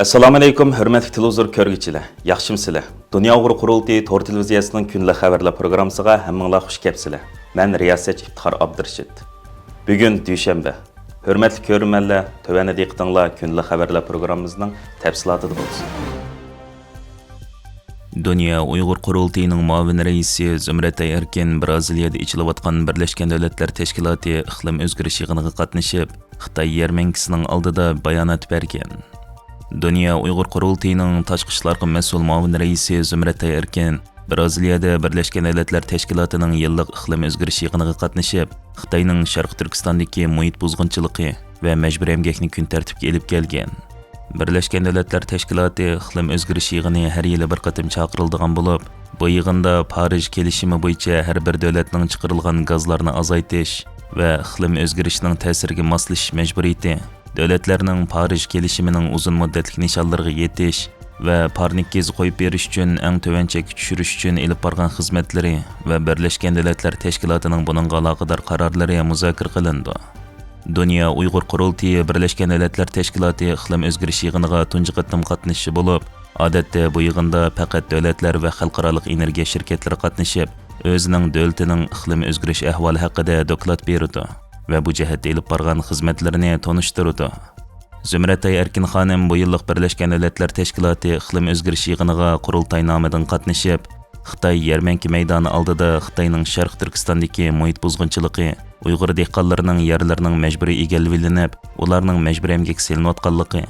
Assalomu alaykum, hurmatli televizor ko'rguvchilar. Yaxshimsizlar? Dunyo Uyg'ur qurultiyi Tor televiziyasining kunlik xabarlar programmasiga hammanglar xush kelibsizlar. Men Riyosat Iftixor Abdurashid. Bugun dushanba. Hurmatli ko'rmanlar, tövəndə diqqətinizlər kunlik xabarlar programmamızın təfsilatı bo'lsin. Dunyo Uyg'ur qurultiyining muavin raisi Zumrat Erkin Braziliyada ichilayotgan Birlashgan Davlatlar Tashkiloti iqlim o'zgarish yig'iniga qatnashib, Xitoy yarmankisining oldida bayonot bergan. Dunyo Uyg'ur qurultiyining tashqi ishlarga mas'ul muavin raisi Zumrat Erkin Braziliyada Birlashgan Davlatlar Tashkilotining yillik iqlim o'zgarish yig'iniga qatnashib, Xitoyning Sharq Turkistondagi muhit buzg'unchiligi va majburiy emgakni kun tartibga olib kelgan. Birlashgan Davlatlar Tashkiloti iqlim o'zgarish yig'ini har yili bir qatim chaqiriladigan bo'lib, bu yig'inda Parij kelishimi bo'yicha har bir davlatning chiqarilgan gazlarni azaytish va iqlim o'zgarishining ta'siriga moslashish majburiyati, davlatlarning Parij kelishimining uzun muddatli nishonlariga yetish va parnik gezi qo'yib berish uchun eng tuvan chekka tushirish uchun olib borgan xizmatlari va Birlashgan Davlatlar Tashkilotining buningga aloqador qarorlari muzokara qilindi. Dunyo Uyg'ur qurultiyi Birlashgan Davlatlar Tashkiloti iqlim o'zgarish yig'iniga tunji qatim qatnashishi bo'lib, odatda bu yig'inda faqat davlatlar va xalqaro energiya shirkatlari qatnashib, o'zining davlatining iqlim o'zgarish ahvoli haqida doklad beradi va bu jihatda olib borgan xizmatlarini tanishtiradi. Zumrat Erkin xonim bu yillik Birlashgan Davlatlar Tashkiloti iqlim o'zgarish yig'iniga qurultay nomidan qatnashib, Xitoy yarmanki maydoni oldida Xitoyning Sharq Turkistondagi muhit buzg'unchiligi, Uyg'ur dehqonlarining yerlarining majburiy egallanib, ularning majburiy emgak silinayotganligi,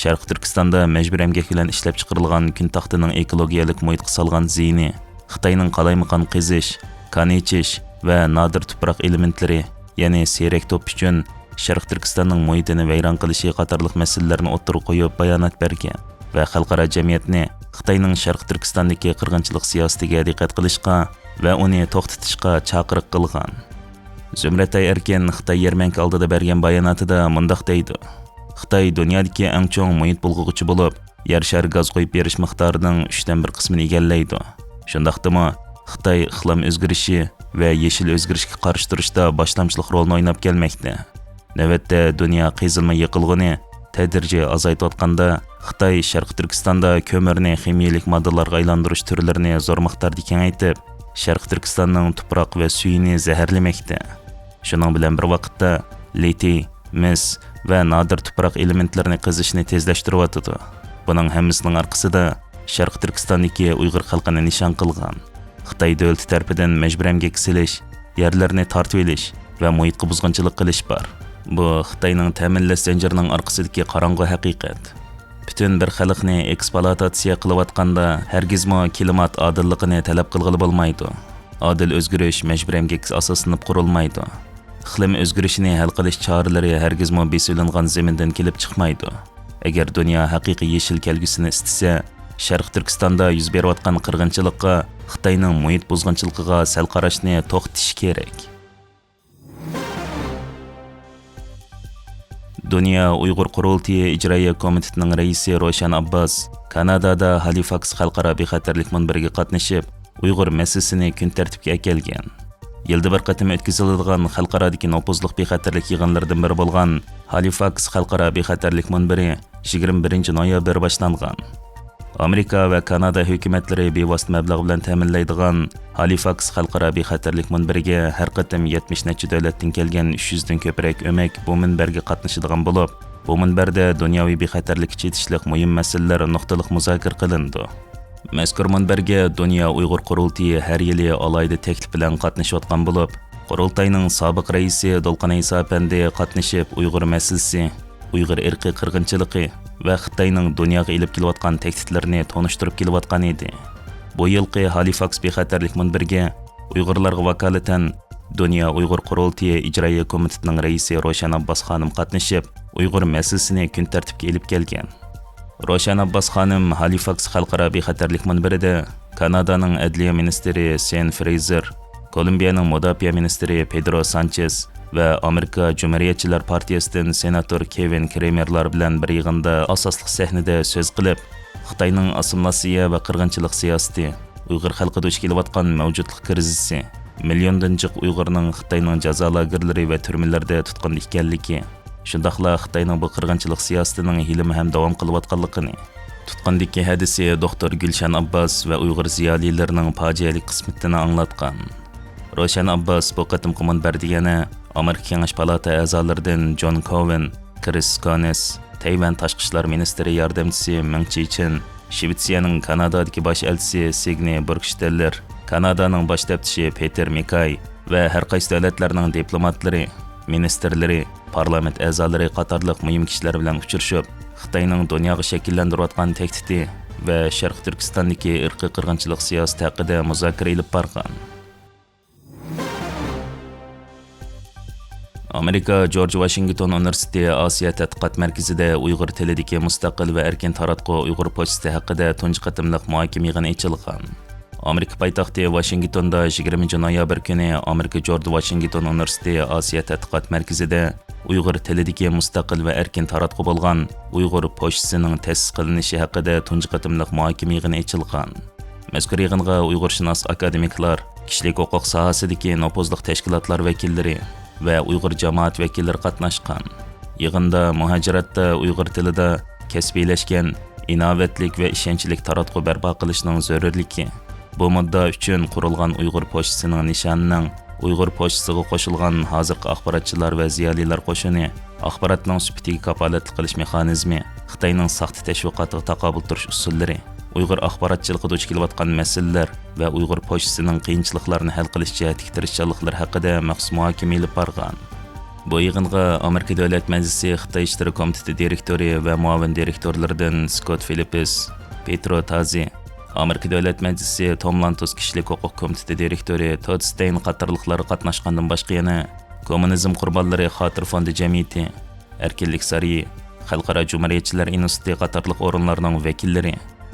Sharq Turkistonda majburiy emgak bilan ishlab chiqarilgan kun taxtining ekologiyalik muhitga solgan ziyni, Xitoyning qalaymaqon qizish, qon ichish va nodir tuproq elementlari, ya'ni serak to'p uchun Sharq Turkistonning muhitini vayron qilishi qatorliq masalalarni o'ttirib qo'yib bayonot bergan va xalqaro jamiyatni Xitoyning Sharq Turkistondagi qirg'inchilik siyosatiga diqqat qilishga va uni to'xtatishga chaqiriq qilgan. Zumrat Erkin Xitoy yarmanki oldida bergan bayonotida mundaq deydi: Xitoy dunyodagi eng chong muhit bulg'uvchi bo'lib, yer shari gaz qo'yib berish miqdorining 3dan 1 qismini egallaydi. Shundaqdimi, Xitoy iqlim o'zgarishi va yeshil o'zgarishga qarshi turishda boshlamchilik rolini o'ynab kelmoqda. Navbatda dunyo qazilma yiqilg'ini tadrijiy azaytayotganda, Xitoy Sharq Turkistonda ko'mirni ximiyalik moddalarga aylantirish turlarini zo'r miqdorda kengaytib, Sharq Turkistonning tuproq va suyini zaharlamoqda. Shuning bilan bir vaqtda litiy, mis va nodir tuproq elementlarini qazishni tezlashtiryotdi. Buning hammasining orqasida Sharq Turkistondagi Uyg'ur xalqini nishon qilgan. Xitoy davlati tarafidan majburiy emgak silish, yerlarni tortib olish va muhitga buzg'unchilik qilish bor. Bu Xitoyning ta'minlash zanjirining orqasidagi qorong'u haqiqat. Bütün bir xalqni eksploatatsiya qilayotganda hargizmo klimat odilligini talab qilg'ili bo'lmaydi. Odil o'zgarish majburiy emgak asoslanib qurilmaydi. Iqlim o'zgarishini hal qilish choralari hargizmo besilingan zamindan kelib chiqmaydi. Agar dunyo haqiqiy yeshil kelgusini istasa, Sharq Turkistonda yuz berayotgan qirg'inchilikqa, Xitoyning muhit buzg'unchiligiga sal qarashni to'xtatish kerak. Dunyo Uyg'ur qurultiyi ijroiya komitetining raisi Roshan Abbas Kanadada Halifax xalqaro bexatarlik munbiriga qatnashib, Uyg'ur masalasini kun tartibga kelgan. Yilda bir qatim o'tkaziladigan xalqarodagi nopuzliq bexatarlik yig'inlaridan biri bo'lgan Halifax xalqaro bexatarlik munbiri 21 noyabr boshlangan. Amerika va Kanada hukumatlari bevosita mablag' bilan ta'minlaydigan Halifax xalqaro bexatarlik munbiriga har qatim 70 necha davlatdan kelgan 300 dan ko'proq o'mak bu munbarga qatnashadigan bo'lib, bu munbarda dunyoviy bexatarlikka chetishlik muhim masalalar nuqtaliq muzokara qilindi. Mazkur munbarga Dunyo Uyg'ur qurultiyi har yili alayda taklif bilan qatnashayotgan bo'lib, qurultayning sobiq raisi Dolqin Iso apandi qatnashib Uyg'ur masalasi, Uyg'ur irqiy qirg'inchiligi va Xitoyning dunyoga olib kelayotgan tahdidlarini tanishtirib kelayotgan edi. Bu yilgi Halifax bexatarlik munbiriga Uyg'urlarga vakolatan Dunyo Uyg'ur qurultiyi ijroiya komitetining raisi Roshan Abbas xonim qatnashib, Uyg'ur masalasini kun tartibga olib kelgan. Roshan Abbas xonim Halifax xalqaro bexatarlik munbirida Kanadaning adliya ministri Sen Fraser, Kolumbiyaning mudofaa ministri Pedro Sanchez va Amerika Cumhuriyetchilar partiyasidan senator Kevin Kramerlar bilan bir yig'inda asosli sahnada so'z qilib, Xitoyning assimilyatsiya va qirg'inchilik siyosati, Uyg'ur xalqi duch kelayotgan mavjudlik krizisi, milliondan jiq Uyg'urning Xitoyning jazo lagerlari va turmalarda tutqun ekanligi shundaqla Xitoyning bu qirg'inchilik siyosatining hilmi ham davom qilayotganligini, tutqandagi hadisi doktor Gulshan Abbos va Uyg'ur ziyolilarining fojialik qismatini anglatgan. Roshan Abbos bu qatimqi munbarda yana Amerika Kengash palata a'zolaridan John Cowen, Chris Cones, Tayvan tashqi ishlar ministri yordamchisi Meng Chichin, Shvetsiyaning Kanadadagi bosh elchisi Signe Burgsteller, Kanadaning bosh taftishi Peter Mikay va har qaysi davlatlarning diplomatlari, ministrlari, parlament a'zolari qatorliq muhim kishilar bilan uchrashib, Xitoyning dunyoga shakllantirayotgan tahdidi va Sharq Turkistondagi irqiy qirg'inchilik siyosati haqida muzokara olib borgan. Amerika George Washington Universiteti Osiyo tadqiqot markazida Uyg'ur tilidagi mustaqil va erkin taratqu Uyg'ur pochtasi haqida tunji qatimliq muhokama yig'ini ochilgan. Amerika poytaxti Washingtonda 20 noyabr kuni Amerika George Washington Universiteti Osiyo tadqiqot markazida Uyg'ur tilidagi mustaqil va erkin taratqu bo'lgan Uyg'ur pochtasining ta'sis qilinishi haqida tunji qatimliq muhokama yig'ini ochilgan. Mazkur yig'inga Uyg'urshunos akademiklar, kishilik huquq sohasidagi nopozliq tashkilotlar vakillari va Uyg'ur jamoat vakillari qatnashgan. Yig'inda muhojiratda Uyg'ur tilida kasbiylashgan, inovatlik va ishonchlik taratqu barpo qilishning zarurligi, bu mudda uchun qurilgan Uyg'ur pochtasining nishonining Uyg'ur pochtasiga qo'shilgan hozirgi axborotchilar va ziyolilar qo'shini, axborotning sifatiga kafolatlik qilish mexanizmi, Xitoyning saxta tashviqotiga taqobil turish usullari, Uyg'ur axborotchiligida duch kelayotgan masalalar va Uyg'ur pochtasining qiyinchiliklarini hal qilish jihatidagi tirishchiliklar haqida maxsus muhokama olib borgan. Bu yig'inga Amerika Davlat Majlisi Xitoy Ishlar komiteti direktori va muavin direktorlaridan Scott Phillips, Petro Tazi, Amerika Davlat Majlisi Tom Lantos kishilik huquq komiteti direktori Todd Stein qatorliqlar qatnashgandan boshqa yana Kommunizm qurbonlari xotir fondi jamiyati, Erkinlik sari, Xalqaro Jumhuriyatchilar instituti qatorliq o'rinlarning vakillari,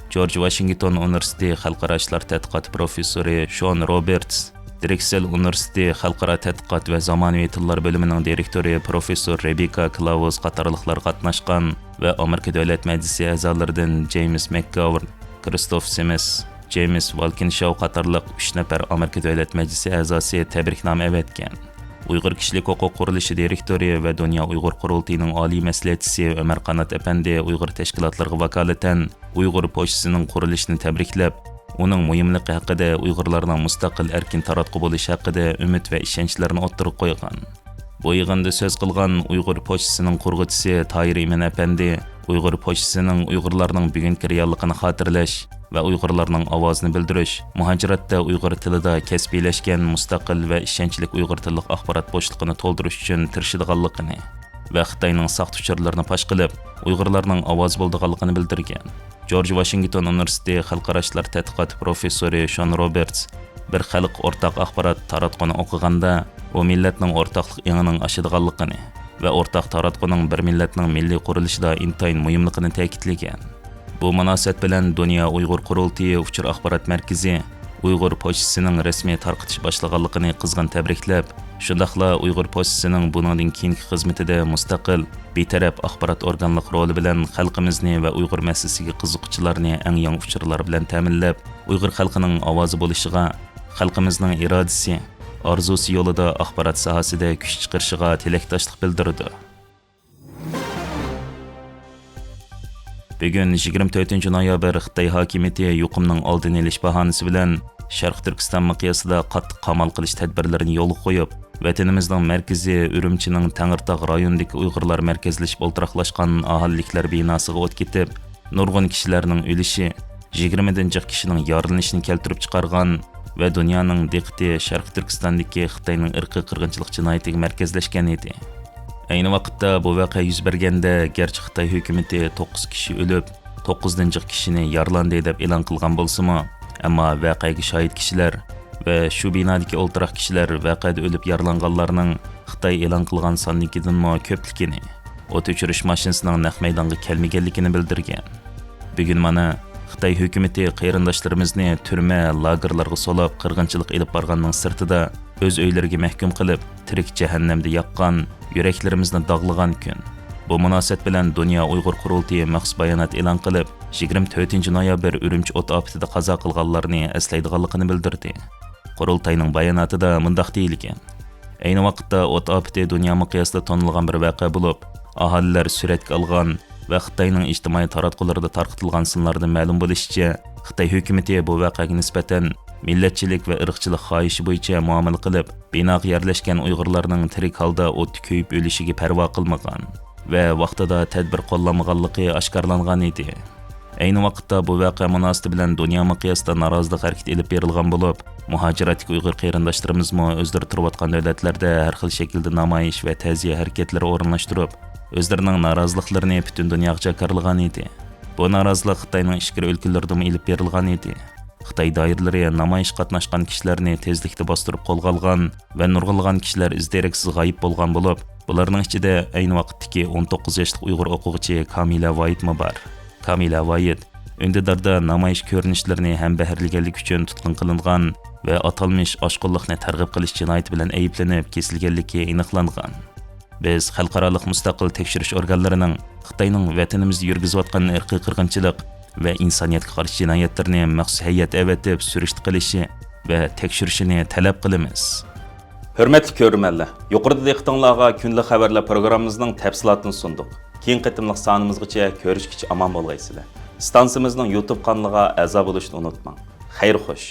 George Washington Universiteti Xalqaro ishlar tadqiqot professori Sean Roberts, Drexel Universiteti Xalqaro tadqiqot va zamonaviy tillar bo'limining direktori professor Rebecca Klaus qatorliqlar qatnashgan va Amerika Davlat Majlisi a'zolaridan James McGovern, Christoph Simmons, James Walkinshaw qatorliq 3 nafar Amerika Davlat Majlisi a'zosi tabriknoma avatgan. Uyg'ur kishilik huquq qurilishi direktori va Dunyo Uyg'ur qurultiyining oliy maslahatchisi Ömer Qanat apandi Uyg'ur tashkilotlariga vakolatan Uyg'ur pochtasining qurilishini tabriklab, uning muhimligi haqida Uyg'urlarning mustaqil erkin taratqu bo'lishi haqida umid va ishonchlarni o'ttirib qo'ygan. Bu yig'inda so'z qilgan Uyg'ur pochtasining qurg'uvchisi Tahir Imin apandi Uyg'ur pochtasining Uyg'urlarning bugungi realligini xotirlash va Uyg'urlarning ovozini bildirish, muhojiratda Uyg'ur tilida kasbiylashgan mustaqil va ishonchlik Uyg'ur tillik axborot bo'shligini to'ldirish uchun tirishadiganligini va Xitoyning saxt uchurlarini fosh qilib, Uyg'urlarning ovozi bo'lganligini bildirgan. George Washington Universiteti Xalqaro ishlar tadqiqot professori Sean Roberts bir xalq o'rtaq axborot taratquni o'qiganda, u millatning o'rtaqlik engining oshadiganligini va o'rtaq taratquning bir millatning milliy qurilishida intayin muhimligini ta'kidlagan. Bu munosabat bilan Dunyo Uyg'ur qurultiyi uchur axborot markazi Uyg'ur pochtasining rasmiy tarqitish boshlaganligini qizg'in tabriklab, shundaqla Uyg'ur pochtasining buningdan keyingi xizmatida mustaqil, betaraf axborot organlik roli bilan xalqimizni va Uyg'ur masalasiga qiziquvchilarni eng yangi uchurlar bilan ta'minlab, Uyg'ur xalqining ovozi bo'lishiga, xalqimizning irodasi, orzusi yo'lida axborot sohasida kuch chiqarishiga tilakdoshlik bildirdi. Bugun 24 noyabr Xitoy hokimiyati yuqumning oldini olish bahonasi bilan Sharq Turkiston miqyosida qattiq qamal qilish tadbirlarini yo'lga qo'yib, vatanimizning markazi Urumchining Tangirtog' rayonidagi Uyg'urlar markazlashib o'ltiraqlashgan aholiliklar binosiga o't ketib, nurg'un kishilarning o'lishi, 20 dan jiq kishining yorilinishini keltirib chiqargan va dunyoning diqqati Sharq Turkistondagi Xitoyning irqiy qirg'inchilik jinoyatiga markazlashgan edi. Ayni vaqtda bu voqea yuz berganda, garchi Xitoy hukumatı 9 kishi o'lib, 9 dan jiq kishini yaralandi deb e'lon qilgan bo'lsa-mu, ammo voqeaga shohid kishilar va shu binodagi o'ltiraq kishilar voqeada o'lib yaralanganlarning Xitoy e'lon qilgan sonnikidanmi ko'pligini, o't o'chirish mashinasining naq maydonga kelmaganligini bildirgan. Bugun mana Xitoy hukumatı qarindoshlarimizni turma, lagerlarga solab qirg'inchilik elib borganning sirtida o'z uylariga mahkum qilib, tirik jahannamda yoqqan, yuraklarimizni dog'lagan kun. Bu munosabat bilan Dunyo Uyg'ur qurultiyi maxsus bayonot e'lon qilib, 24 noyabr Urumchi o't ofatida qazo qilganlarni eslaydiganligini bildirdi. Qurultayning bayonotida mundaq deyilgan: Ayni vaqtda o't ofati dunyo miqyosida tonilgan bir voqea bo'lib, aholilar suratga olgan va Xitoyning ijtimoiy taratqularida tarqatilgan sinlardan ma'lum bo'lishicha, Xitoy hukumatı bu voqeaga nisbatan millatchilik va irqchilik xohishi bo'yicha muomala qilib, binoga yerlashgan Uyg'urlarning tirik holda o'tda kuyib o'lishiga parvo qilmagan va vaqtida tadbir qo'llanmaganligi oshkorlangan edi. Ayni vaqtda bu voqea munosabati bilan dunyo miqyosida norozilik harakati olib berilgan bo'lib, muhojiratdagi Uyg'ur qarindoshlarimiz o'zlari turayotgan davlatlarda har xil shaklda namoyish va ta'ziya harakatlari o'rinlashtirib, o'zlarining noroziliklarini butun dunyoga jakarlagan edi. Bu norozilik Xitoyning ichki o'lkalarida olib berilgan edi. Xitoy doiralari namoyish qatnashgan kishilarni tezlikda bostirib qo'lga olgan va nurg'unlagan kishilar izderaksiz g'oyib bo'lgan bo'lib, bularning ichida ayni vaqtdagi 19 yoshli Uyg'ur o'quvchi Kamila Voyitmi bor. Kamila Voyit Undidarda namoyish ko'rinishlarini ham baharlaganlik uchun tutqun qilingan va atalmish oshqo'llikni targ'ib qilish jinoyati bilan ayblanib kesilganligi aniqlangan. Biz xalqaro mustaqil tekshirish organlarining Xitoyning vatanimizda yurgizayotgan irqiy qirg'inchilik va insoniyatga qarshi jinoyatlarni maxsus hay'at avatib surishti qilishi va tekshirishini talab qilamiz. Hurmatli ko'rmanlar, yuqorida diqqatingizga kunlik xabarlar programmamizning tafsilotini sunduq. Keyin qitimliq sonimizgacha ko'rishgacha omon bo'lgaysizlar. Stansimizning YouTube kanaliga a'zo bo'lishni unutmang. Xayr xo'sh.